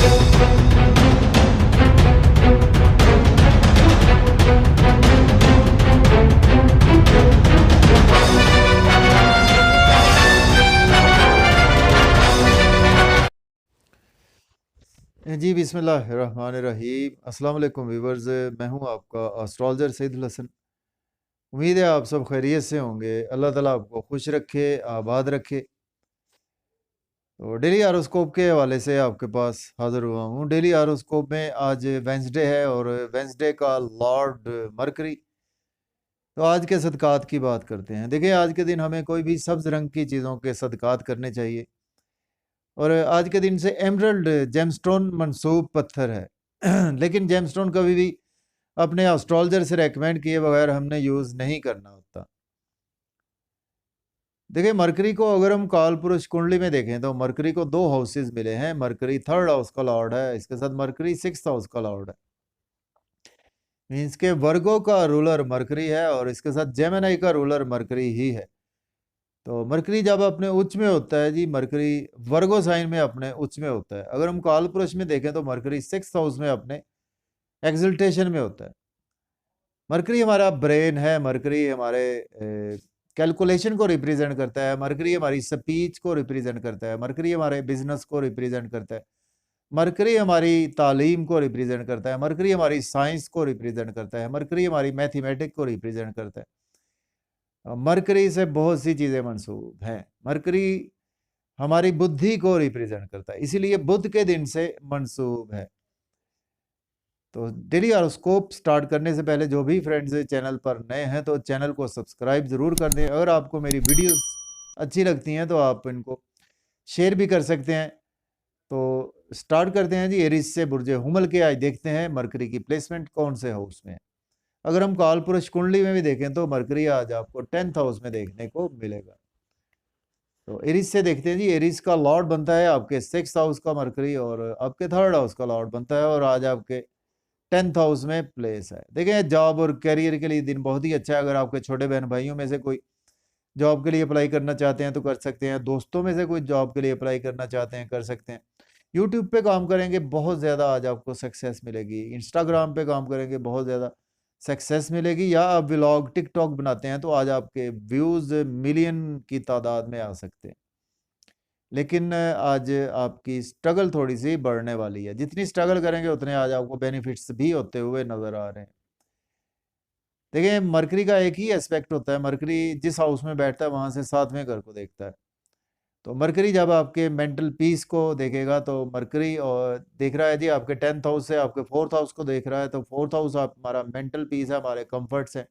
जी बिस्मिल्लाहिर्रहमानिर्रहीम। अस्सलाम वालेकुम व्यूवर्स, मैं हूं आपका एस्ट्रोलॉजर सईदुल हसन। उम्मीद है आप सब खैरियत से होंगे। अल्लाह ताला आपको खुश रखे, आबाद रखे। तो डेली आरोस्कोप के हवाले से आपके पास हाज़िर हुआ हूं। डेली आरोस्कोप में आज वेंसडे है और वेंसडे का लॉर्ड मरकरी। तो आज के सदकात की बात करते हैं। देखिए, आज के दिन हमें कोई भी सब्ज़ रंग की चीज़ों के सदकात करने चाहिए। और आज के दिन से एमरल्ड जेमस्टोन मंसूब पत्थर है लेकिन जेमस्टोन कभी भी अपने एस्ट्रोलॉजर से रेकमेंड किए बगैर हमने यूज़ नहीं करना होता। देखिए, मरकरी को अगर हम काल पुरुष कुंडली में देखें तो मरकरी को दो हाउसेस मिले हैं। मरकरी थर्ड हाउस का लॉर्ड है, इसके साथ मरकरी सिक्स्थ हाउस का लॉर्ड है। मीन्स के वर्गो का रूलर मरकरी है और इसके साथ जेमिनी का रूलर मरकरी ही है। तो मरकरी जब अपने उच्च में होता है जी, मरकरी वर्गो साइन में अपने उच्च में होता है। अगर हम काल पुरुष में देखें तो मरकरी सिक्स्थ हाउस में अपने एक्सल्टेशन में होता है। मरकरी हमारा ब्रेन है, मरकरी हमारे कैलकुलेशन को रिप्रेजेंट करता है, मरकरी हमारी स्पीच को रिप्रेजेंट करता है, मरकरी हमारे बिजनेस को रिप्रेजेंट करता है, मरकरी हमारी तालीम को रिप्रेजेंट करता है, मरकरी हमारी साइंस को रिप्रेजेंट करता है, मरकरी हमारी मैथमेटिक्स को रिप्रेजेंट करता है। मरकरी से बहुत सी चीज़ें मंसूब हैं। मरकरी हमारी बुद्धि को रिप्रेजेंट करता है, इसीलिए बुध के दिन से मंसूब है। तो डेली हॉरोस्कोप स्टार्ट करने से पहले जो भी फ्रेंड्स चैनल पर नए हैं तो चैनल को सब्सक्राइब ज़रूर कर दें। अगर आपको मेरी वीडियोस अच्छी लगती हैं तो आप इनको शेयर भी कर सकते हैं। तो स्टार्ट करते हैं जी एरीज से बुर्ज हुमल के। आज देखते हैं मरकरी की प्लेसमेंट कौन से हाउस में है। अगर हम काल पुरुष कुंडली में भी देखें तो मरकरी आज आपको 10th हाउस में देखने को मिलेगा। तो एरीज से देखते हैं जी, एरीज का लॉर्ड बनता है आपके 6th हाउस का मरकरी और आपके 3rd हाउस का लॉर्ड बनता है और आज आपके 10th हाउस में प्लेस है। देखिए, जॉब और करियर के लिए दिन बहुत ही अच्छा है। अगर आपके छोटे बहन भाइयों में से कोई जॉब के लिए अप्लाई करना चाहते हैं तो कर सकते हैं। दोस्तों में से कोई जॉब के लिए अप्लाई करना चाहते हैं कर सकते हैं। यूट्यूब पे काम करेंगे बहुत ज़्यादा आज आपको सक्सेस मिलेगी। इंस्टाग्राम पे काम करेंगे बहुत ज़्यादा सक्सेस मिलेगी। या आप व्लॉग टिकटॉक बनाते हैं तो आज आपके व्यूज़ मिलियन की तादाद में आ सकते हैं। लेकिन आज आपकी स्ट्रगल थोड़ी सी बढ़ने वाली है। जितनी स्ट्रगल करेंगे उतने आज आपको बेनिफिट्स भी होते हुए नज़र आ रहे हैं। देखिए, मरकरी का एक ही एस्पेक्ट होता है। मरकरी जिस हाउस में बैठता है वहाँ से 7वें घर को देखता है। तो मरकरी जब आपके मेंटल पीस को देखेगा तो मरकरी और देख रहा है जी आपके 10th हाउस से आपके 4th हाउस को देख रहा है। तो 4th हाउस आप हमारा मेंटल पीस है, हमारे कंफर्ट्स हैं।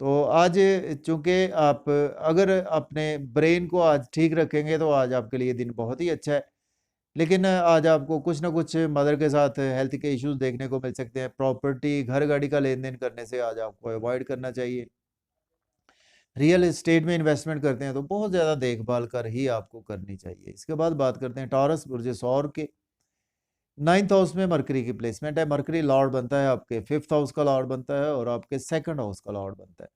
तो आज चूंकि आप अगर अपने ब्रेन को आज ठीक रखेंगे तो आज आपके लिए दिन बहुत ही अच्छा है। लेकिन आज आपको कुछ ना कुछ मदर के साथ हेल्थ के इश्यूज देखने को मिल सकते हैं। प्रॉपर्टी घर गाड़ी का लेन देन करने से आज आपको अवॉइड करना चाहिए। रियल एस्टेट में इन्वेस्टमेंट करते हैं तो बहुत ज़्यादा देखभाल कर ही आपको करनी चाहिए। इसके बाद बात करते हैं टॉरस बुर्ज सौर के। 9th हाउस में मरकरी की प्लेसमेंट है। मरकरी लॉर्ड बनता है आपके 5th हाउस का लॉर्ड बनता है और आपके 2nd हाउस का लॉर्ड बनता है।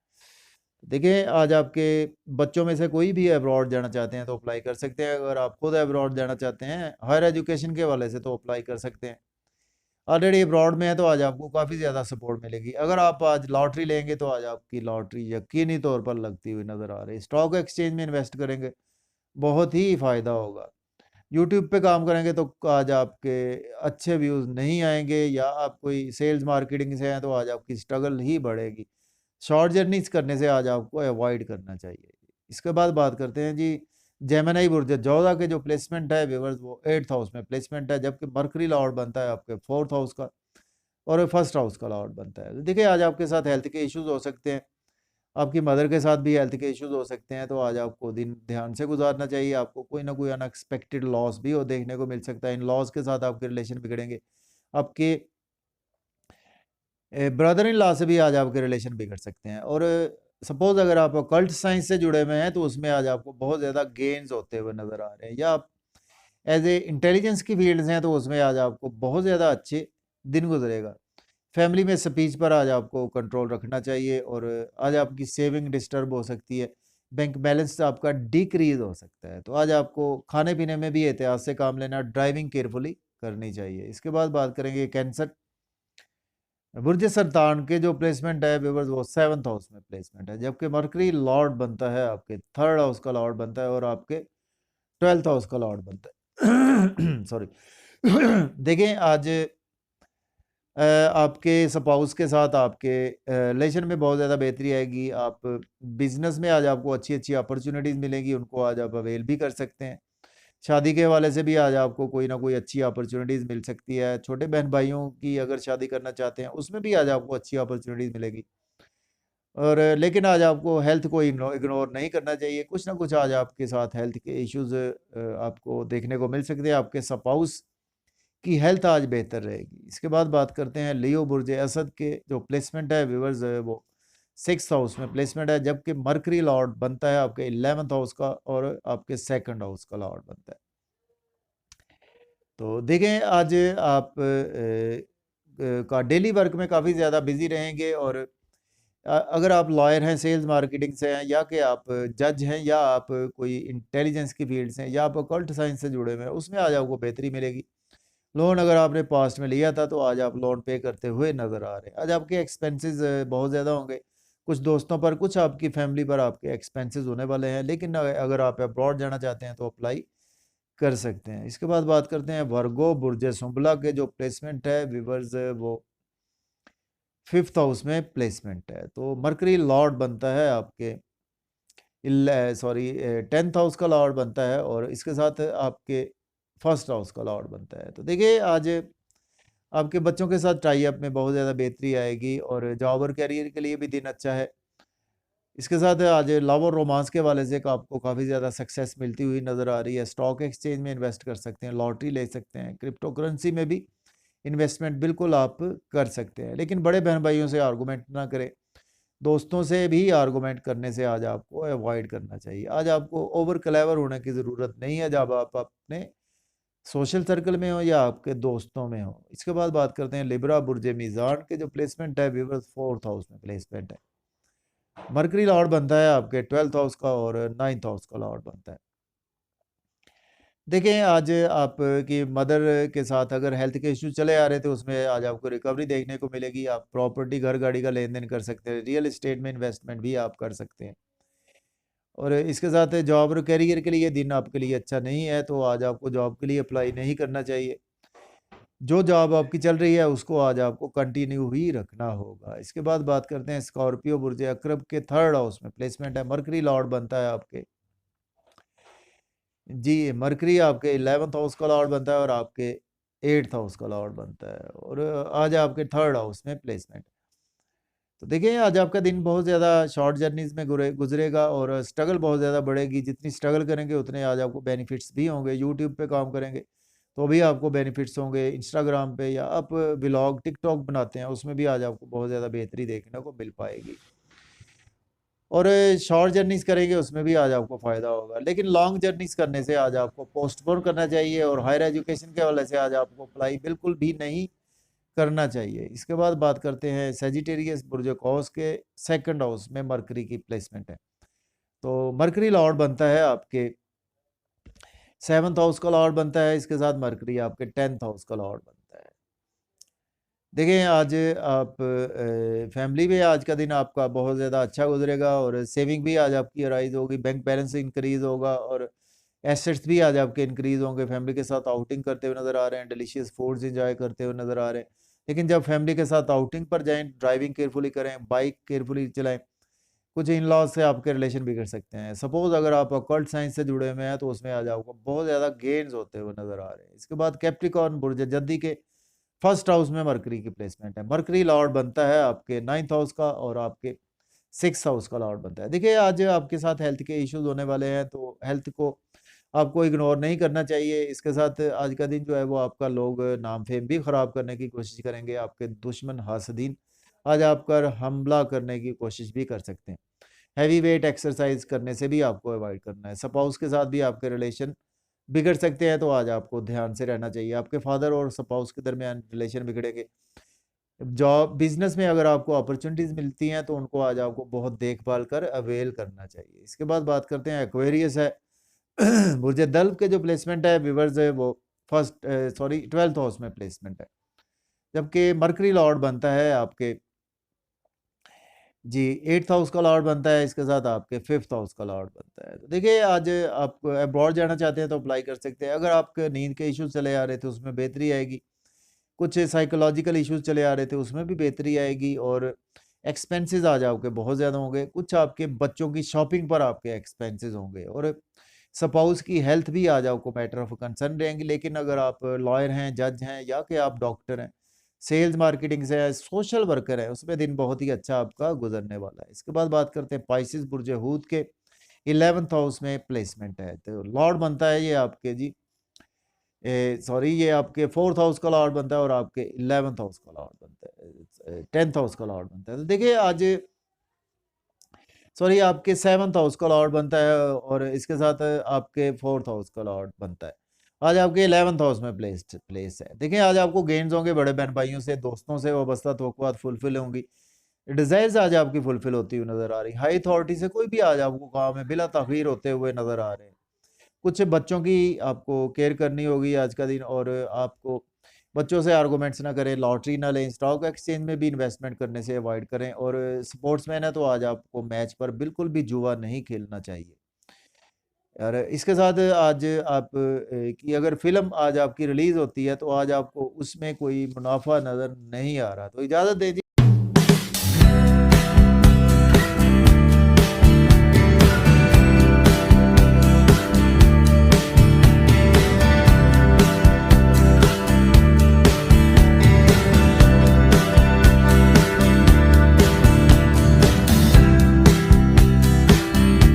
देखिए, आज आपके बच्चों में से कोई भी अब्रॉड जाना चाहते हैं तो अप्लाई कर सकते हैं। अगर आप खुद अब्रॉड जाना चाहते हैं हायर एजुकेशन के हवाले से तो अप्लाई कर सकते हैं। ऑलरेडी अब्रॉड में है तो आज आपको काफ़ी ज़्यादा सपोर्ट मिलेगी। अगर आप आज लॉटरी लेंगे तो आज आपकी लॉटरी यकीनी तौर पर लगती हुई नज़र आ रही है। स्टॉक एक्सचेंज में इन्वेस्ट करेंगे बहुत ही फ़ायदा होगा। यूट्यूब पे काम करेंगे तो आज आपके अच्छे व्यूज़ नहीं आएंगे। या आप कोई सेल्स मार्केटिंग से हैं तो आज आपकी स्ट्रगल ही बढ़ेगी। शॉर्ट जर्नीज करने से आज आपको अवॉइड करना चाहिए। इसके बाद बात करते हैं जी जेमिनी बुर्ज जोधा के जो प्लेसमेंट है व्यूअर्स, वो 8th हाउस में प्लेसमेंट है। जबकि मरकरी लॉर्ड बनता है आपके 4th हाउस का और 1st हाउस का लॉर्ड बनता है। तो देखिए, आज आपके साथ हेल्थ के इश्यूज हो सकते हैं। आपकी मदर के साथ भी हेल्थ के इश्यूज हो सकते हैं। तो आज आपको दिन ध्यान से गुजारना चाहिए। आपको कोई ना कोई अनएक्सपेक्टेड लॉस भी हो देखने को मिल सकता है। इन लॉस के साथ आपके रिलेशन बिगड़ेंगे। आपके ब्रदर इन लॉ से भी आज आपके रिलेशन बिगड़ सकते हैं। और सपोज अगर आप कल्ट साइंस से जुड़े हुए हैं तो उसमें आज आपको बहुत ज़्यादा गेन्स होते हुए नज़र आ रहे हैं। या आप एज ए इंटेलिजेंस की फील्ड्स हैं तो उसमें आज आपको बहुत ज़्यादा अच्छे दिन गुजरेगा। फैमिली में स्पीच पर आज आपको कंट्रोल रखना चाहिए। और आज आपकी सेविंग डिस्टर्ब हो सकती है। बैंक बैलेंस आपका डिक्रीज हो सकता है। तो आज आपको खाने पीने में भी एहतियात से काम लेना, ड्राइविंग केयरफुली करनी चाहिए। इसके बाद बात करेंगे कैंसर। बुर्ज सरतान के जो प्लेसमेंट है व्यूअर्स वो 7th हाउस में प्लेसमेंट है, जबकि मरकरी लॉर्ड बनता है आपके 3rd हाउस का लॉर्ड बनता है और आपके 12th हाउस का लॉर्ड बनता है। सॉरी। देखें आज आपके स्पाउस के साथ आपके रिलेशन में बहुत ज़्यादा बेहतरी आएगी। आप बिजनेस में आज आपको अच्छी अच्छी अपॉर्चुनिटीज़ मिलेंगी, उनको आज आप अवेल भी कर सकते हैं। शादी के हवाले से भी आज आपको कोई ना कोई अच्छी अपॉर्चुनिटीज़ मिल सकती है। छोटे बहन भाइयों की अगर शादी करना चाहते हैं उसमें भी आज आपको अच्छी अपॉर्चुनिटीज़ मिलेगी। और लेकिन आज आपको हेल्थ को इग्नोर नहीं करना चाहिए। कुछ ना कुछ आज आपके साथ हेल्थ के इश्यूज़ आपको देखने को मिल सकते हैं। आपके स्पाउस की हेल्थ आज बेहतर रहेगी। इसके बाद बात करते हैं लियो बुर्ज असद के जो प्लेसमेंट है व्यूअर्स वो 6th हाउस में प्लेसमेंट है, जबकि मरकरी लॉर्ड बनता है आपके 11th हाउस का और आपके 2nd हाउस का लॉर्ड बनता है। तो देखें आज आप का डेली वर्क में काफ़ी ज़्यादा बिजी रहेंगे। और अगर आप लॉयर हैं, सेल्स मार्केटिंग से हैं, या कि आप जज हैं, या आप कोई इंटेलिजेंस की फील्ड से हैं, या आप अकल्ट साइंस से जुड़े हुए हैं, उसमें आज आपको बेहतरी मिलेगी। लोन अगर आपने पास्ट में लिया था तो आज आप लोन पे करते हुए नज़र आ रहे हैं। आज आपके एक्सपेंसेस बहुत ज़्यादा होंगे, कुछ दोस्तों पर, कुछ आपकी फैमिली पर आपके एक्सपेंसेस होने वाले हैं। लेकिन अगर आप अब्रॉड जाना चाहते हैं तो अप्लाई कर सकते हैं। इसके बाद बात करते हैं वर्गो बुर्ज सुंबला के जो प्लेसमेंट है व्यूअर्स वो 5th हाउस में प्लेसमेंट है। तो मरकरी लॉर्ड बनता है आपके 10th हाउस का लॉर्ड बनता है और इसके साथ आपके 1st हाउस का लॉर्ड बनता है। तो देखिए आज आपके बच्चों के साथ टाई अप में बहुत ज़्यादा बेहतरी आएगी और जॉब और कैरियर के लिए भी दिन अच्छा है। इसके साथ आज लव और रोमांस के वाले से आपको काफ़ी ज़्यादा सक्सेस मिलती हुई नज़र आ रही है। स्टॉक एक्सचेंज में इन्वेस्ट कर सकते हैं, लॉटरी ले सकते हैं, क्रिप्टो करेंसी में भी इन्वेस्टमेंट बिल्कुल आप कर सकते हैं। लेकिन बड़े बहन भाइयों से आर्गूमेंट ना करें, दोस्तों से भी आर्गूमेंट करने से आज आपको अवॉइड करना चाहिए। आज आपको ओवर क्लेवर होने की ज़रूरत नहीं है जब आप अपने सोशल सर्कल में हो या आपके दोस्तों में हो। इसके बाद बात करते हैं लिब्रा बुर्ज मीज़ान के जो प्लेसमेंट है व्यूअर्स 4th हाउस में प्लेसमेंट है। मरकरी लॉर्ड बनता है आपके 12th हाउस का और 9th हाउस का लॉर्ड बनता है। देखें आज आपकी मदर के साथ अगर हेल्थ के इश्यू चले आ रहे थे उसमें आज आपको रिकवरी देखने को मिलेगी। आप प्रॉपर्टी घर गाड़ी का लेन देन कर सकते हैं, रियल एस्टेट में इन्वेस्टमेंट भी आप कर सकते हैं। और इसके साथ जॉब और कैरियर के लिए दिन आपके लिए अच्छा नहीं है, तो आज आपको जॉब के लिए अप्लाई नहीं करना चाहिए। जो जॉब आपकी चल रही है उसको आज आपको कंटिन्यू ही रखना होगा। इसके बाद बात करते हैं स्कॉर्पियो बुर्ज अकरब के 3rd हाउस में प्लेसमेंट है। मरकरी लॉर्ड बनता है आपके जी, मरकरी आपके 11th हाउस का लॉर्ड बनता है और आपके 8th हाउस का लॉर्ड बनता है और आज आपके 3rd हाउस में प्लेसमेंट। तो देखिए आज आपका दिन बहुत ज़्यादा शॉर्ट जर्नीज़ में गुजरेगा और स्ट्रगल बहुत ज़्यादा बढ़ेगी। जितनी स्ट्रगल करेंगे उतने आज आपको बेनिफिट्स भी होंगे। यूट्यूब पे काम करेंगे तो भी आपको बेनिफिट्स होंगे। इंस्टाग्राम पे या आप व्लॉग टिकटॉक बनाते हैं उसमें भी आज आपको बहुत ज़्यादा बेहतरी देखने को मिल पाएगी। और शॉर्ट जर्नीज़ करेंगे उसमें भी आज आपको फ़ायदा होगा। लेकिन लॉन्ग जर्नीज़ करने से आज आपको पोस्टपोन करना चाहिए और हायर एजुकेशन के हवाले से आज आपको अप्लाई बिल्कुल भी नहीं करना चाहिए। इसके बाद बात करते हैं सेजिटेरियस बुर्ज कौस के 2nd हाउस में मरकरी की प्लेसमेंट है। तो मरकरी लॉर्ड बनता है आपके 7th हाउस का लॉर्ड बनता है। इसके साथ मरकरी आपके 10th हाउस का लॉर्ड बनता है। देखें आज आप फैमिली में आज का दिन आपका बहुत ज़्यादा अच्छा गुजरेगा और सेविंग भी आज आपकी राइज होगी, बैंक बैलेंस इंक्रीज़ होगा और एसेट्स भी आज आपके इंक्रीज़ होंगे। फैमिली के साथ आउटिंग करते हुए नज़र आ रहे हैं, डिलीशियस फूड्स इंजॉय करते हुए नज़र आ रहे हैं। लेकिन जब फैमिली के साथ आउटिंग पर जाएं, ड्राइविंग केयरफुली करें, बाइक केयरफुली चलाएं। कुछ इन लॉज से आपके रिलेशन बिगड़ सकते हैं। सपोज अगर आप अकल्ट साइंस से जुड़े हुए हैं तो उसमें आज आपको बहुत ज़्यादा गेन्स होते हुए नज़र आ रहे हैं। इसके बाद कैप्रिकॉर्न बुर्ज जद्दी के 1st हाउस में मरकरी की प्लेसमेंट है। मरकरी लॉर्ड बनता है आपके 9th हाउस का और आपके 6th हाउस का लॉर्ड बनता है। देखिए आज आपके साथ हेल्थ के इश्यूज होने वाले हैं तो हेल्थ को आपको इग्नोर नहीं करना चाहिए। इसके साथ आज का दिन जो है वो आपका लोग नाम फेम भी ख़राब करने की कोशिश करेंगे। आपके दुश्मन हासदीन आज आप पर हमला करने की कोशिश भी कर सकते हैं। हैवी वेट एक्सरसाइज करने से भी आपको अवॉइड करना है। स्पाउस के साथ भी आपके रिलेशन बिगड़ सकते हैं तो आज आपको ध्यान से रहना चाहिए। आपके फादर और स्पाउस के दरमियान रिलेशन बिगड़ेंगे। जॉब बिजनेस में अगर आपको अपॉर्चुनिटीज़ मिलती हैं तो उनको आज आपको बहुत देखभाल कर अवेल करना चाहिए। इसके बाद बात करते हैं एक्वेरियस है। बुर्ज दल्ब के जो प्लेसमेंट है व्यूअर्स है वो ट्वेल्थ हाउस में प्लेसमेंट है, जबकि मरकरी लॉर्ड बनता है आपके जी 8th हाउस का लॉर्ड बनता है, इसके साथ आपके 5th हाउस का लॉर्ड बनता है। तो देखिए आज आप अब्रॉड जाना चाहते हैं तो अप्लाई कर सकते हैं। अगर आपके नींद के इश्यूज चले आ रहे थे उसमें बेहतरी आएगी, कुछ साइकोलॉजिकल इश्यूज चले आ रहे थे उसमें भी बेहतरी आएगी, और एक्सपेंसेस आज आपके बहुत ज़्यादा होंगे, कुछ आपके बच्चों की शॉपिंग पर आपके एक्सपेंसेस होंगे, और सपाउस की हेल्थ भी आज आपको मैटर ऑफ कंसर्न रहेंगी। लेकिन अगर आप लॉयर हैं, जज हैं, या कि आप डॉक्टर हैं, सेल्स मार्केटिंग से है, सोशल वर्कर है, उसमें दिन बहुत ही अच्छा आपका गुजरने वाला है। इसके बाद बात करते हैं पाइसिस बुर्ज हूत के 11th हाउस में प्लेसमेंट है, तो लॉर्ड बनता है ये आपके जी ये आपके 4th हाउस का लॉर्ड बनता है, और आपके 11th हाउस का लॉर्ड बनता है, 10th हाउस का लॉर्ड बनता है। तो देखिए आज आपके 7th हाउस का लॉर्ड बनता है, और इसके साथ आपके 4th हाउस का लॉर्ड बनता है। आज आपके 11th हाउस में प्लेस है। देखिए आज आपको गेन्स होंगे बड़े बहन भाइयों से, दोस्तों से वाबस्ता तवक्कुआत फुलफिल होंगी, डिजायर्स आज आपकी फुलफिल होती हुई नजर आ रही। हाई अथॉरिटी से कोई भी आज आपको काम है बिला ताखीर होते हुए नजर आ रहे हैं। कुछ बच्चों की आपको केयर करनी होगी आज का दिन, और आपको बच्चों से आर्गूमेंट्स ना करें, लॉटरी ना लें, स्टॉक एक्सचेंज में भी इन्वेस्टमेंट करने से अवॉइड करें, और स्पोर्ट्समैन है तो आज आपको मैच पर बिल्कुल भी जुआ नहीं खेलना चाहिए। और इसके साथ आज आप की अगर फिल्म आज आपकी रिलीज होती है तो आज आपको उसमें कोई मुनाफा नज़र नहीं आ रहा, तो इजाज़त दे